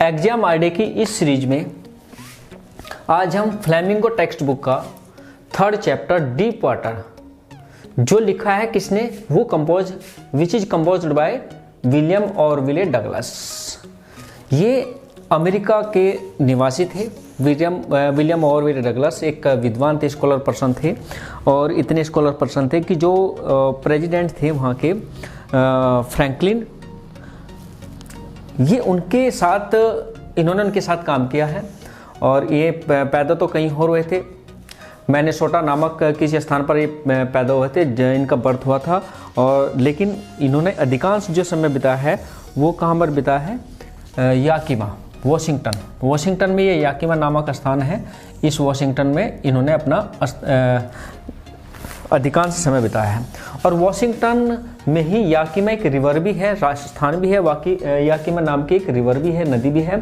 Exam ID की इस series में आज हम फ्लेमिंगो टेक्स्ट बुक का थर्ड चैप्टर डीप वाटर जो लिखा है किसने, वो compose which is composed by William Orville Douglas. ये अमेरिका के निवासी थे। विलियम ऑरविले डगलस एक विद्वान थे, स्कॉलर पर्सन थे, और इतने स्कॉलर पर्सन थे कि जो प्रेसिडेंट थे वहाँ के फ्रैंकलिन, ये इन्होंने उनके साथ काम किया है। और ये पैदा तो कहीं और हुए थे, मिनेसोटा नामक किसी स्थान पर ये पैदा हुए थे, इनका बर्थ हुआ था। और लेकिन इन्होंने अधिकांश जो समय बिताया है वो कहाँ पर बिताया है, याकीमा, वाशिंगटन में। ये याकीमा नामक स्थान है, इस वाशिंगटन में इन्होंने अपना अधिकांश समय बिताया है। और वाशिंगटन में ही याकीमा एक रिवर भी है, राजस्थान भी है, याकीमा नाम की एक रिवर भी है, नदी भी है।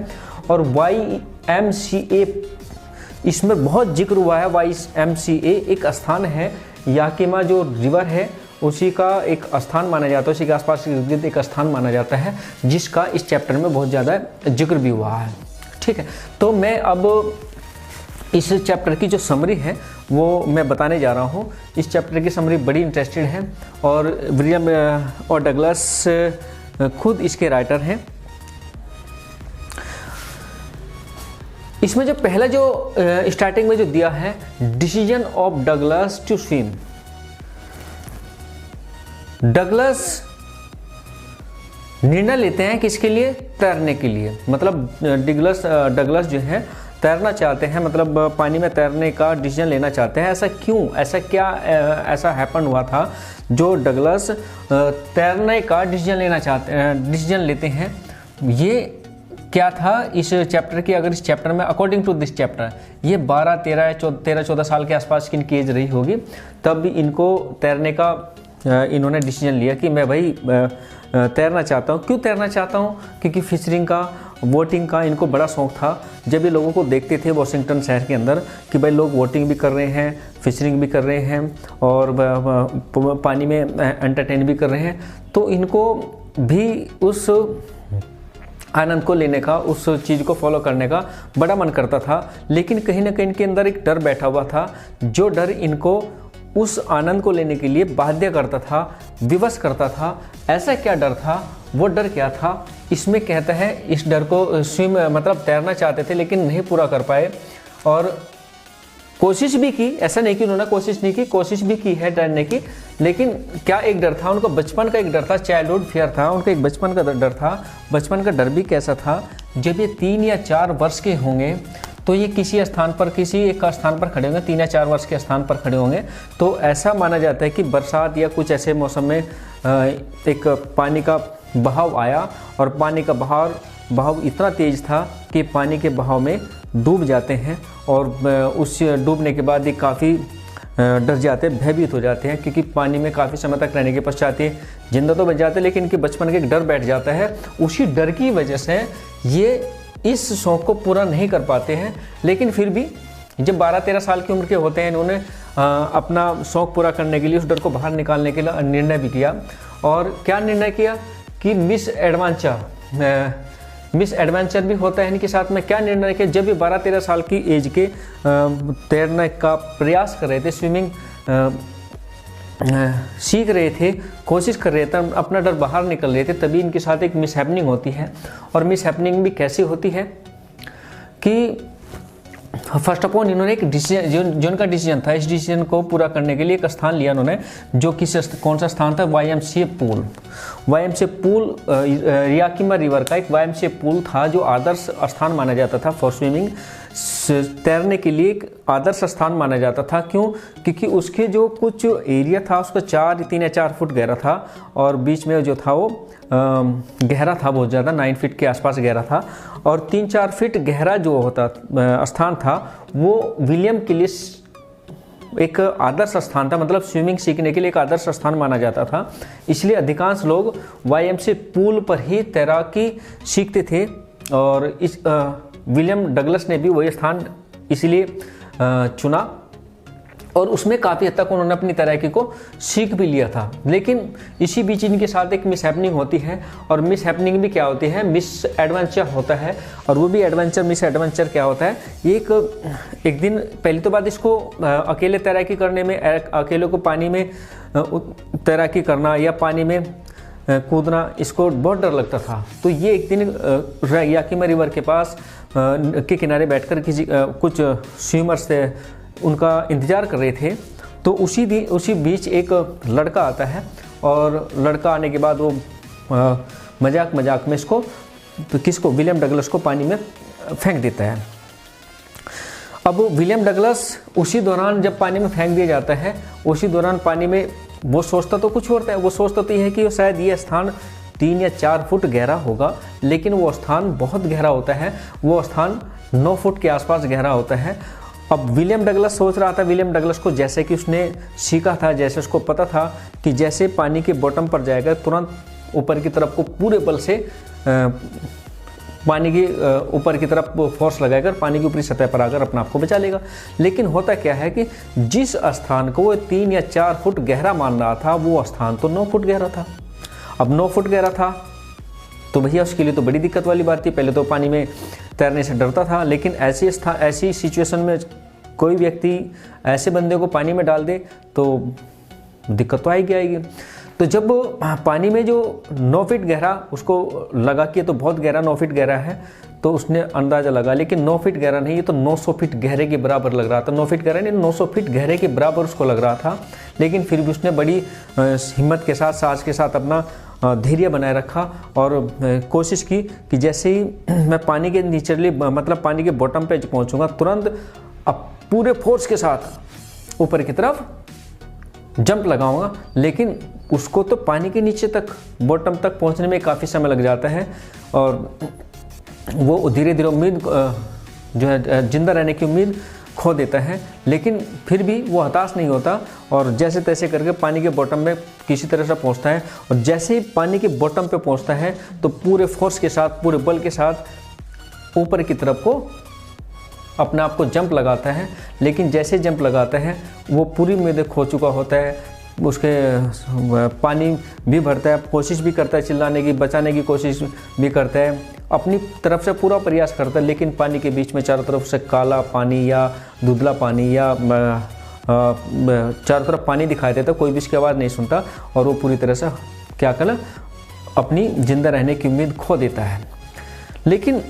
और YMCA इसमें बहुत जिक्र हुआ है। YMCA एक स्थान है, याकीमा जो रिवर है उसी का एक स्थान माना जाता है, उसी के आसपास एक स्थान माना जाता है, जिसका इस चैप्टर में बहुत ज़्यादा जिक्र भी हुआ है। ठीक है, तो मैं अब इस चैप्टर की जो समरी है वो मैं बताने जा रहा हूँ। इस चैप्टर की समरी बड़ी इंटरेस्टेड है और विलियम और डगलस खुद इसके राइटर हैं। इसमें जो पहला जो स्टार्टिंग में जो दिया है, decision of Douglas to swim. Douglas निर्णय लेते हैं किसके लिए, तैरने के लिए। मतलब डगलस जो है तैरना चाहते हैं, मतलब पानी में तैरने का डिसीजन लेना चाहते हैं। ऐसा क्यों, ऐसा हैपन हुआ था जो डगलस तैरने का डिसीजन लेते हैं। ये क्या था इस चैप्टर की, अगर इस चैप्टर में अकॉर्डिंग टू दिस चैप्टर ये 13-14 साल के आसपास की इनकी एज रही होगी, तब भी इनको तैरने का इन्होंने डिसीजन लिया कि मैं भाई तैरना चाहता हूँ। क्यों तैरना चाहता हूँ, क्योंकि फिशरिंग का, वोटिंग का इनको बड़ा शौक़ था। जब ये लोगों को देखते थे वाशिंगटन शहर के अंदर कि भाई लोग वोटिंग भी कर रहे हैं, फिशरिंग भी कर रहे हैं और पानी में एंटरटेन भी कर रहे हैं, तो इनको भी उस आनंद को लेने का, उस चीज़ को फॉलो करने का बड़ा मन करता था। लेकिन कहीं ना कहीं इनके अंदर एक डर बैठा हुआ था, जो डर इनको उस आनंद को लेने के लिए बाध्य करता था, विवश करता था। ऐसा क्या डर था, वो डर क्या था, इसमें कहता है इस डर को मतलब तैरना चाहते थे लेकिन नहीं पूरा कर पाए और कोशिश भी की। ऐसा नहीं कि उन्होंने कोशिश नहीं की, कोशिश भी की है तैरने की, लेकिन क्या एक डर था उनका, बचपन का एक डर था, चाइल्डहुड फियर था उनका, एक बचपन का डर था। बचपन का डर भी कैसा था, जब ये 3 या 4 वर्ष के होंगे तो ये किसी एक स्थान पर खड़े होंगे, 3 या 4 वर्ष के स्थान पर खड़े होंगे, तो ऐसा माना जाता है कि बरसात या कुछ ऐसे मौसम में एक पानी का बहाव आया और पानी का बहाव इतना तेज़ था कि पानी के बहाव में डूब जाते हैं और उस डूबने के बाद ये काफ़ी डर जाते हैं, भयभीत हो जाते हैं, क्योंकि पानी में काफ़ी समय तक रहने के पश्चात ये जिंदा तो बच जाते हैं लेकिन इनके बचपन का एक डर बैठ जाता है। उसी डर की वजह से ये इस शौक़ को पूरा नहीं कर पाते हैं। लेकिन फिर भी जब 12-13 साल की उम्र के होते हैं, इन्होंने अपना शौक़ पूरा करने के लिए, उस डर को बाहर निकालने के लिए निर्णय भी किया। और क्या निर्णय किया कि मिस एडवेंचर भी होता है इनके साथ में। क्या निर्णय किया, जब ये 12-13 साल की एज के तैरने का प्रयास कर रहे थे, स्विमिंग सीख रहे थे, कोशिश कर रहे थे, अपना डर बाहर निकल रहे थे, तभी इनके साथ एक मिस हैपनिंग होती है। और मिस हैपनिंग भी कैसी होती है कि फर्स्ट ऑफ ऑल इन्होंने एक डिसीजन, जो उनका डिसीजन था, इस डिसीजन को पूरा करने के लिए एक स्थान लिया उन्होंने, जो कौन सा स्थान था, YMCA पूल। याकीमा रिवर का एक YMCA पूल था जो आदर्श स्थान माना जाता था फॉर स्विमिंग। तैरने के लिए एक आदर्श स्थान माना जाता था। क्यों, क्योंकि उसके जो कुछ एरिया था उसका 3 या 4 फुट गहरा था और बीच में जो था वो गहरा था, बहुत ज़्यादा, 9 फीट के आसपास गहरा था। और 3-4 फीट गहरा जो स्थान था वो विलियम के लिए एक आदर्श स्थान था, मतलब स्विमिंग सीखने के लिए एक आदर्श स्थान माना जाता था। इसलिए अधिकांश लोग YMCA पूल पर ही तैराकी सीखते थे और इस विलियम डगलस ने भी वही स्थान इसलिए चुना और उसमें काफ़ी हद तक उन्होंने अपनी तैराकी को सीख भी लिया था। लेकिन इसी बीच इनके साथ एक मिस हैपनिंग होती है, और मिस हैपनिंग भी क्या होती है, मिस एडवेंचर होता है। और वो भी एडवेंचर, मिस एडवेंचर क्या होता है, एक दिन पहली तो बात, इसको अकेले तैराकी करने में, अकेले को पानी में तैराकी करना या पानी में कूदना, इसको बहुत डर लगता था। तो ये एक दिन याकिमा रिवर के पास के किनारे बैठकर कुछ स्विमर्स थे, उनका इंतज़ार कर रहे थे। तो उसी बीच एक लड़का आता है, और लड़का आने के बाद वो मजाक में किसको, विलियम डगलस को पानी में फेंक देता है। अब विलियम डगलस उसी दौरान जब पानी में फेंक दिया जाता है, उसी दौरान पानी में वो सोचता तो कुछ और है, वो सोचता तो ये है कि शायद ये स्थान 3 या 4 फुट गहरा होगा, लेकिन वो स्थान बहुत गहरा होता है। वो स्थान 9 फुट के आसपास गहरा होता है। अब विलियम डगलस सोच रहा था, विलियम डगलस को जैसे कि उसने सीखा था, जैसे उसको पता था कि जैसे पानी के बॉटम पर जाएगा तुरंत ऊपर की तरफ को पूरे बल से पानी के ऊपर की तरफ फोर्स लगाकर पानी की ऊपरी सतह पर आकर अपने आप को बचा लेगा। लेकिन होता क्या है कि जिस स्थान को वो 3 या 4 फुट गहरा मान रहा था, वो स्थान तो 9 फुट गहरा था। अब 9 फुट गहरा था तो भैया उसके लिए तो बड़ी दिक्कत वाली बात थी। पहले तो पानी में तैरने से डरता था, लेकिन ऐसी सिचुएशन में कोई व्यक्ति ऐसे बंदे को पानी में डाल दे तो दिक्कत तो आएगी। तो जब पानी में जो 9 फीट गहरा उसको लगा कि तो बहुत गहरा 9 फीट गहरा है, तो उसने अंदाज़ा लगा, लेकिन 9 फीट गहरा नहीं, ये तो 900 फीट गहरे के बराबर लग रहा था। 9 फीट गहरा नहीं, 900 फीट गहरे के बराबर उसको लग रहा था। लेकिन फिर भी उसने बड़ी हिम्मत के साथ, साहस के साथ अपना धैर्य बनाए रखा और कोशिश की कि जैसे ही मैं पानी के निचली मतलब पानी के बॉटम पे पहुंचूंगा, तुरंत अब पूरे फोर्स के साथ ऊपर की तरफ जंप लगाऊंगा। लेकिन उसको तो पानी के नीचे तक, बॉटम तक पहुंचने में काफ़ी समय लग जाता है, और वो धीरे धीरे उम्मीद जो है, जिंदा रहने की उम्मीद खो देता है। लेकिन फिर भी वो हताश नहीं होता, और जैसे तैसे करके पानी के बॉटम में किसी तरह से पहुंचता है। और जैसे ही पानी के बॉटम पे पहुंचता है तो पूरे फोर्स के साथ, पूरे बल के साथ ऊपर की तरफ को अपने आप को जंप लगाता है। लेकिन जैसे जंप लगाता है वो पूरी उम्मीदें खो चुका होता है, उसके पानी भी भरता है, कोशिश भी करता है चिल्लाने की, बचाने की कोशिश भी करता है, अपनी तरफ से पूरा प्रयास करता है। लेकिन पानी के बीच में चारों तरफ से काला पानी या धुंधला पानी या चारों तरफ पानी दिखाई देता, कोई भी इसकी आवाज़ नहीं सुनता, और वो पूरी तरह से क्या करें, अपनी जिंदा रहने की उम्मीद खो देता है। लेकिन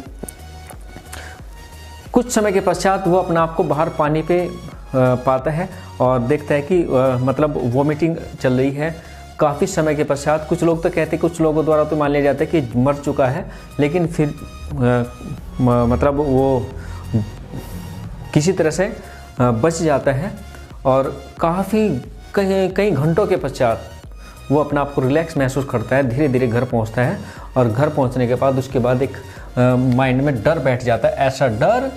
कुछ समय के पश्चात वो अपने आप को बाहर पानी पे पाता है और देखता है कि मतलब वोमिटिंग चल रही है। काफ़ी समय के पश्चात, कुछ लोग तो कहते हैं, कुछ लोगों द्वारा तो मान लिया जाता है कि मर चुका है, लेकिन फिर मतलब वो किसी तरह से बच जाता है, और काफ़ी कई घंटों के पश्चात वो अपने आप को रिलैक्स महसूस करता है, धीरे धीरे घर पहुंचता है। और घर पहुंचने के बाद उसके बाद एक माइंड में डर बैठ जाता है, ऐसा डर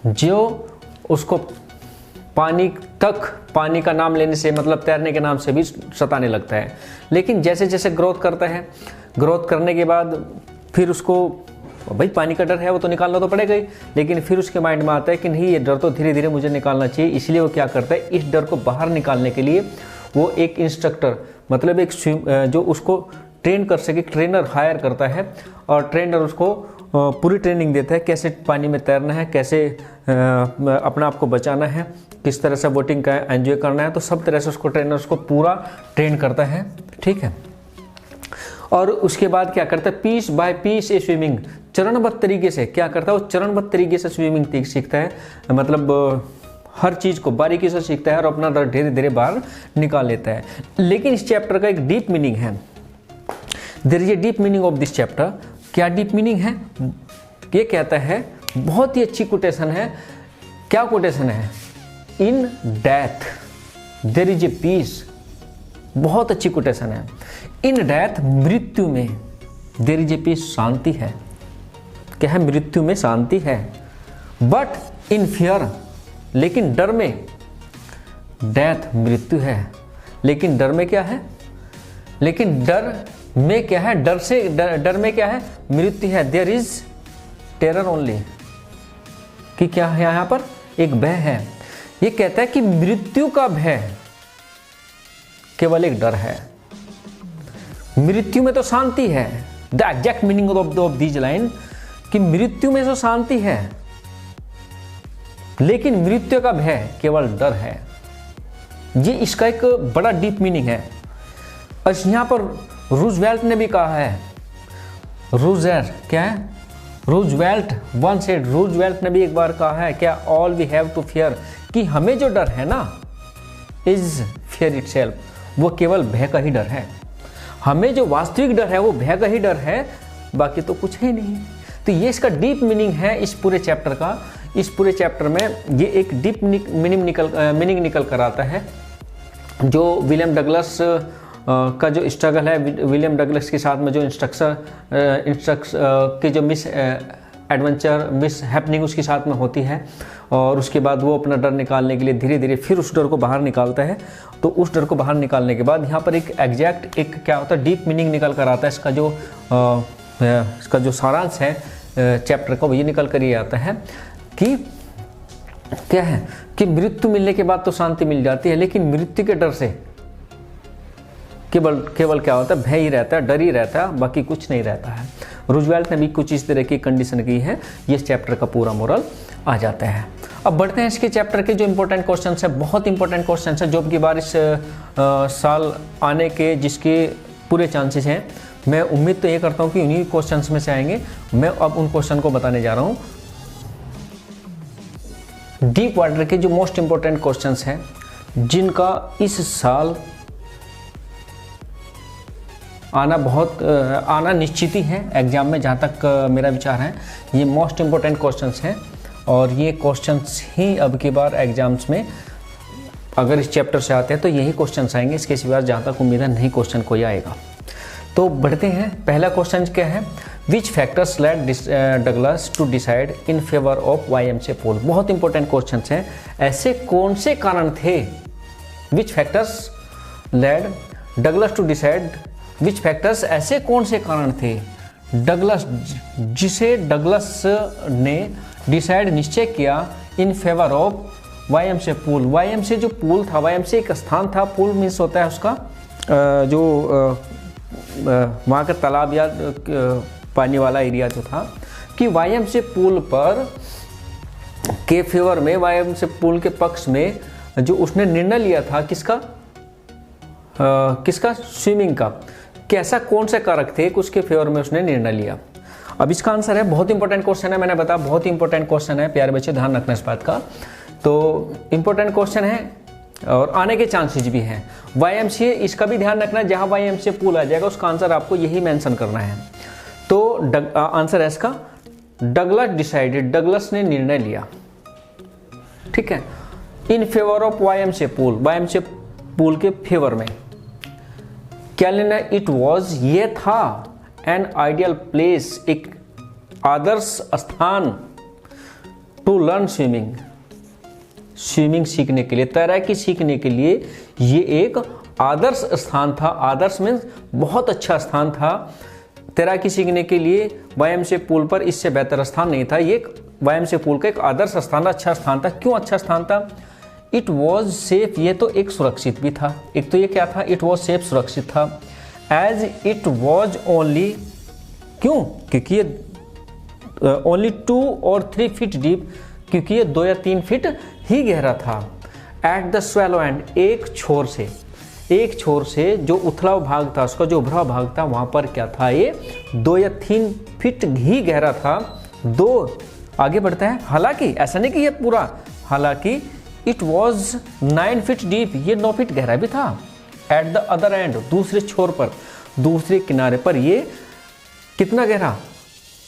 जो उसको पानी का नाम लेने से, मतलब तैरने के नाम से भी सताने लगता है। लेकिन जैसे जैसे ग्रोथ करता है, ग्रोथ करने के बाद फिर उसको भाई पानी का डर है, वो तो निकालना तो पड़ेगा ही। लेकिन फिर उसके माइंड में आता है कि नहीं, ये डर तो धीरे धीरे मुझे निकालना चाहिए। इसलिए वो क्या करता है, इस डर को बाहर निकालने के लिए वो एक इंस्ट्रक्टर, मतलब एक जो उसको ट्रेन कर सके, ट्रेनर हायर करता है, और ट्रेनर उसको पूरी ट्रेनिंग देता है, कैसे पानी में तैरना है, कैसे अपना आप को बचाना है, किस तरह से बोटिंग का एंजॉय करना है। तो सब तरह से उसको ट्रेनर उसको पूरा ट्रेन करता है, ठीक है। और उसके बाद क्या करता है, पीस बाय पीस ए स्विमिंग, चरणबद्ध तरीके से क्या करता है, वो चरणबद्ध तरीके से स्विमिंग सीखता है, मतलब हर चीज़ को बारीकी से सीखता है और अपना डर धीरे धीरे बाहर निकाल लेता है। लेकिन इस चैप्टर का एक डीप मीनिंग है, there is a deep meaning of this chapter. क्या डीप मीनिंग है, ये कहता है, बहुत ही अच्छी कोटेशन है। क्या कोटेशन है, in death there is a peace, बहुत अच्छी कोटेशन है। इन डेथ, मृत्यु में, देयर इज ए पीस, शांति है। क्या है, मृत्यु में शांति है। बट इन फियर, लेकिन डर में, डेथ मृत्यु है, लेकिन डर में क्या है, लेकिन डर में क्या है, डर में क्या है, मृत्यु है। देयर इज टेरर ओनली, कि क्या है यहाँ पर, एक भय है। ये कहता है कि मृत्यु का भय केवल एक डर है। मृत्यु में तो शांति है। The exact meaning of this line कि मृत्यु में तो शांति है, लेकिन मृत्यु का भय केवल डर है। ये इसका एक बड़ा डीप मीनिंग है। और यहाँ पर रूजवेल्ट ने भी कहा है, रूजवेल्ट वन सेड, रूजवेल्ट ने भी एक बार कहा है क्या, all we have to fear, कि हमें जो डर है ना, इज फियर इटसेल्फ, वो केवल भय का ही डर है। हमें जो वास्तविक डर है वो भय का ही डर है, बाकी तो कुछ ही नहीं। तो ये इसका डीप मीनिंग है इस पूरे चैप्टर का। इस पूरे चैप्टर में ये एक डीप मीनिंग निकल कर आता है। जो विलियम डगलस का जो स्ट्रगल है, विलियम डगलस के साथ में जो के जो मिस हैपनिंग उसके साथ में होती है, और उसके बाद वो अपना डर निकालने के लिए धीरे धीरे फिर उस डर को बाहर निकालता है। तो उस डर को बाहर निकालने के बाद यहाँ पर एक एग्जैक्ट एक क्या होता है, डीप मीनिंग निकल कर आता है। इसका जो सारांश है चैप्टर का, वो ये निकल कर ये आता है कि क्या है कि मृत्यु मिलने के बाद तो शांति मिल जाती है, लेकिन मृत्यु के डर से केवल क्या होता है, भय ही रहता है, डर ही रहता है, बाकी कुछ नहीं रहता है। रूजवेल्ट ने भी कुछ इस तरह की कंडीशन की है। ये चैप्टर का पूरा मोरल आ जाता है। अब बढ़ते हैं इसके चैप्टर के जो इंपॉर्टेंट क्वेश्चन है। बहुत इंपॉर्टेंट क्वेश्चन है जो अब की बार इस साल आने के जिसके पूरे चांसेस हैं। मैं उम्मीद तो ये करता हूँ कि उन्हीं क्वेश्चंस में से आएंगे। मैं अब उन क्वेश्चन को बताने जा रहा हूँ। डीप वाटर के जो मोस्ट इंपॉर्टेंट क्वेश्चंस हैं, जिनका इस साल आना निश्चित ही है एग्जाम में, जहाँ तक मेरा विचार है। ये मोस्ट इंपॉर्टेंट क्वेश्चंस हैं, और ये क्वेश्चंस ही अब की बार एग्जाम्स में अगर इस चैप्टर से आते हैं तो यही क्वेश्चंस आएंगे। इसके सिवा जहाँ तक उम्मीद है नहीं क्वेश्चन कोई आएगा। तो बढ़ते हैं। पहला क्वेश्चन क्या है, which factors led Douglas to decide in favour of YMCA pool. बहुत इंपॉर्टेंट क्वेश्चन है। ऐसे कौन से कारण थे, which factors led Douglas to decide, which factors ऐसे कौन से कारण थे डगलस जिसे डगलस ने डिसाइड निश्चय किया इन favour of YMCA pool. YMCA जो पूल था, YMCA एक स्थान था, पूल मीन्स होता है उसका जो वहाँ का तालाब या पानी वाला एरिया जो था, कि YMCA पूल पर के फेवर में, YMCA पूल के पक्ष में जो उसने निर्णय लिया था, किसका स्विमिंग का, कैसा कौन से कारक थे उसके फेवर में उसने निर्णय लिया। अब इसका आंसर है, बहुत इंपॉर्टेंट क्वेश्चन है, मैंने बताया बहुत इंपॉर्टेंट क्वेश्चन है प्यारे बच्चे, ध्यान रखना इस बात का। तो इंपॉर्टेंट क्वेश्चन है और आने के चांसेस भी हैं। YMCA इसका भी ध्यान रखना, जहाँ YMCA पूल आ जाएगा उसका आंसर आपको यही मेंशन करना है। तो आंसर है इसका डगलस डिसाइडेड, डगलस ने निर्णय लिया, ठीक है, इन favour of YMCA pool, YMCA pool के फेवर में। क्या लेना, इट वॉज, ये था, एन आइडियल प्लेस, एक आदर्श स्थान, टू लर्न स्विमिंग, स्विमिंग सीखने के लिए, तैराकी सीखने के लिए ये एक आदर्श स्थान था। आदर्श मीन्स बहुत अच्छा स्थान था तैराकी सीखने के लिए। YMCA पूल पर इससे बेहतर स्थान नहीं था। ये YMCA पूल का एक आदर्श स्थान, अच्छा स्थान था। क्यों अच्छा स्थान था? इट वॉज सेफ, ये तो एक सुरक्षित भी था। एक तो ये क्या था, इट वॉज सेफ, सुरक्षित था। एज इट वॉज ओनली, क्यों? क्योंकि ये ओनली 2 और 3 फीट डीप, क्योंकि ये 2 या 3 फीट ही गहरा था। एट द स्वेलो एंड, एक छोर से जो उथला भाग था, उसका जो उभरा भाग था, वहां पर क्या था, ये 2 या 3 फीट ही गहरा था। आगे बढ़ता है, हालांकि ऐसा नहीं कि ये पूरा, हालांकि इट वॉज 9 फीट डीप, ये 9 फीट गहरा भी था। एट द अदर एंड, दूसरे छोर पर, दूसरे किनारे पर ये कितना गहरा,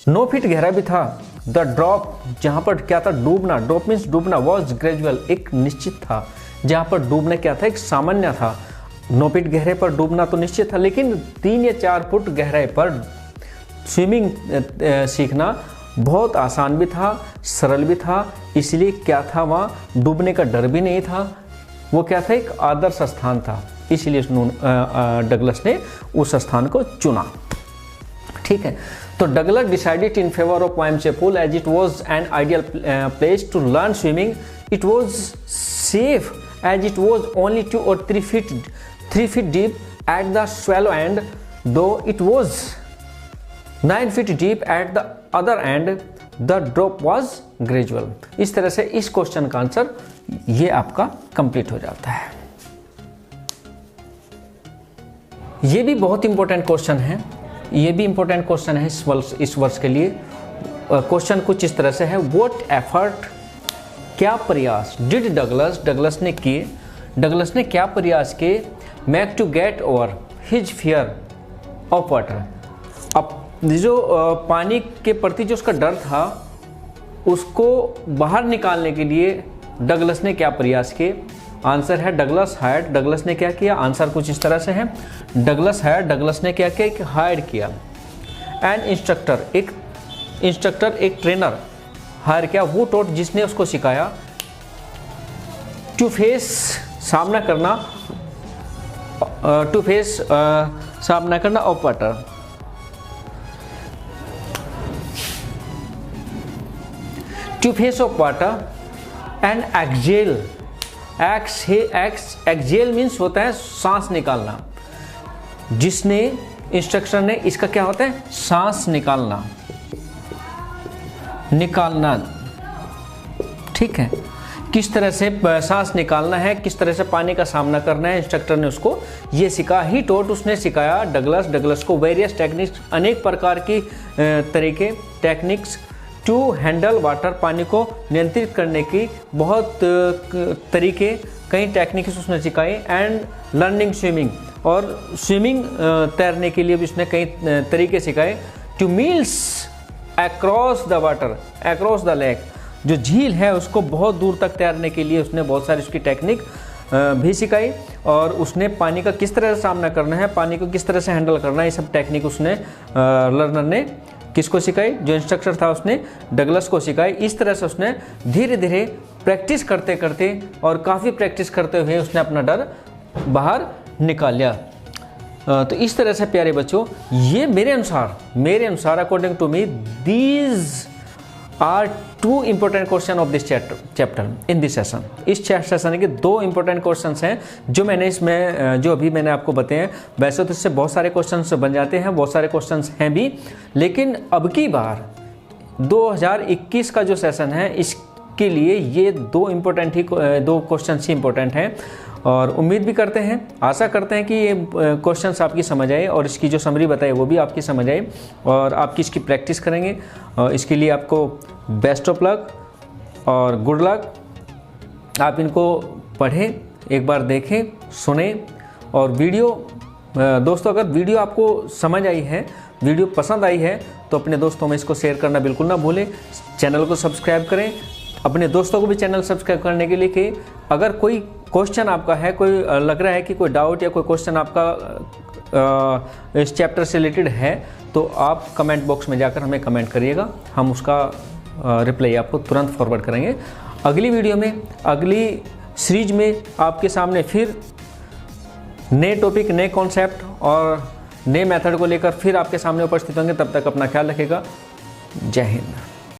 9 फीट गहरा भी था। द ड्रॉप, जहां पर क्या था, डूबना, drop means Dumna, was gradual, एक निश्चित था। जहां पर डूबना क्या था, एक सामान्य था। 9 फीट गहरे पर डूबना तो निश्चित था, लेकिन 3 या 4 फुट गहराई पर स्विमिंग सीखना बहुत आसान भी था, सरल भी था। इसलिए क्या था, वहाँ डूबने का डर भी नहीं था। वो क्या था, एक आदर्श स्थान था, इसलिए डगलस ने उस स्थान को चुना। ठीक है, तो Douglas decided in favour of YMCA pool as it was an ideal place to learn swimming. It was safe as it was only 2 or 3 feet deep at the shallow end, though it was 9 feet deep at the other end. The drop was gradual. इस तरह से इस question का answer ये आपका complete हो जाता है। ये भी बहुत इंपॉर्टेंट क्वेश्चन है, ये भी इंपॉर्टेंट क्वेश्चन है इस वर्ष के लिए। क्वेश्चन कुछ इस तरह से है, व्हाट एफर्ट, क्या प्रयास, डिड डगलस ने किए, डगलस ने क्या प्रयास किए, make to get over his fear of water. अब जो पानी के प्रति जो उसका डर था उसको बाहर निकालने के लिए डगलस ने क्या प्रयास किए। आंसर है डगलस हायर्ड। डगलस ने क्या किया, आंसर कुछ इस तरह से है, डगलस हायर्ड, डगलस ने क्या किया, हायर किया। एन इंस्ट्रक्टर, एक ट्रेनर हायर किया, वो टॉट, जिसने उसको सिखाया, टू फेस, सामना करना, सामना करना of water. To face of water and exhale, exhale means होता है सांस निकालना, जिसने इंस्ट्रक्शन ने, इसका क्या होता है, सांस निकालना, ठीक है। किस तरह से सांस निकालना है, किस तरह से पानी का सामना करना है, इंस्ट्रक्टर ने उसको ये सिखाया। ही टोट, उसने सिखाया डगलस को वेरियस टेक्निक्स, अनेक प्रकार की तरीके, टेक्निक्स, टू हैंडल वाटर, पानी को नियंत्रित करने की बहुत तरीके, कई टेक्निक्स उसने सिखाई। एंड लर्निंग स्विमिंग, और स्विमिंग तैरने के लिए भी उसने कई तरीके सिखाए। Two meals across the water, across the lake, जो झील है उसको बहुत दूर तक तैरने के लिए उसने बहुत सारी उसकी टेक्निक भी सिखाई। और उसने पानी का किस तरह से सामना करना है, पानी को किस तरह से हैंडल करना है, ये सब टेक्निक उसने लर्नर ने किसको सिखाई, जो इंस्ट्रक्टर था उसने डगलस को सिखाई। इस तरह से उसने धीरे धीरे प्रैक्टिस करते करते और काफ़ी प्रैक्टिस करते हुए उसने अपना डर बाहर निकाल लिया। तो इस तरह से प्यारे बच्चों, ये मेरे अनुसार according to me, these are 2 important question of this chapter in this session. इस सेशन के 2 इंपॉर्टेंट क्वेश्चंस हैं जो मैंने इसमें, जो अभी मैंने आपको बताए। वैसे तो इससे बहुत सारे क्वेश्चंस बन जाते हैं, बहुत सारे क्वेश्चंस हैं भी, लेकिन अब की बार 2021 का जो सेशन है इसके लिए ये 2 क्वेश्चंस ही इंपॉर्टेंट हैं। और उम्मीद भी करते हैं, आशा करते हैं कि ये क्वेश्चंस आपकी समझ आए और इसकी जो समरी बताई वो भी आपकी समझ आए और आपकी इसकी प्रैक्टिस करेंगे। और इसके लिए आपको बेस्ट ऑफ लक और गुड लक। आप इनको पढ़ें, एक बार देखें, सुने। और वीडियो दोस्तों, अगर वीडियो आपको समझ आई है, वीडियो पसंद आई है, तो अपने दोस्तों में इसको शेयर करना बिल्कुल ना भूलें। चैनल को सब्सक्राइब करें, अपने दोस्तों को भी चैनल सब्सक्राइब करने के लिए कि अगर कोई क्वेश्चन आपका है, कोई लग रहा है कि कोई डाउट या कोई क्वेश्चन आपका इस चैप्टर से रिलेटेड है, तो आप कमेंट बॉक्स में जाकर हमें कमेंट करिएगा, हम उसका रिप्लाई आपको तुरंत फॉरवर्ड करेंगे। अगली वीडियो में, अगली सीरीज में आपके सामने फिर नए टॉपिक, नए कॉन्सेप्ट और नए मेथड को लेकर फिर आपके सामने उपस्थित होंगे। तब तक अपना ख्याल रखिएगा। जय हिंद।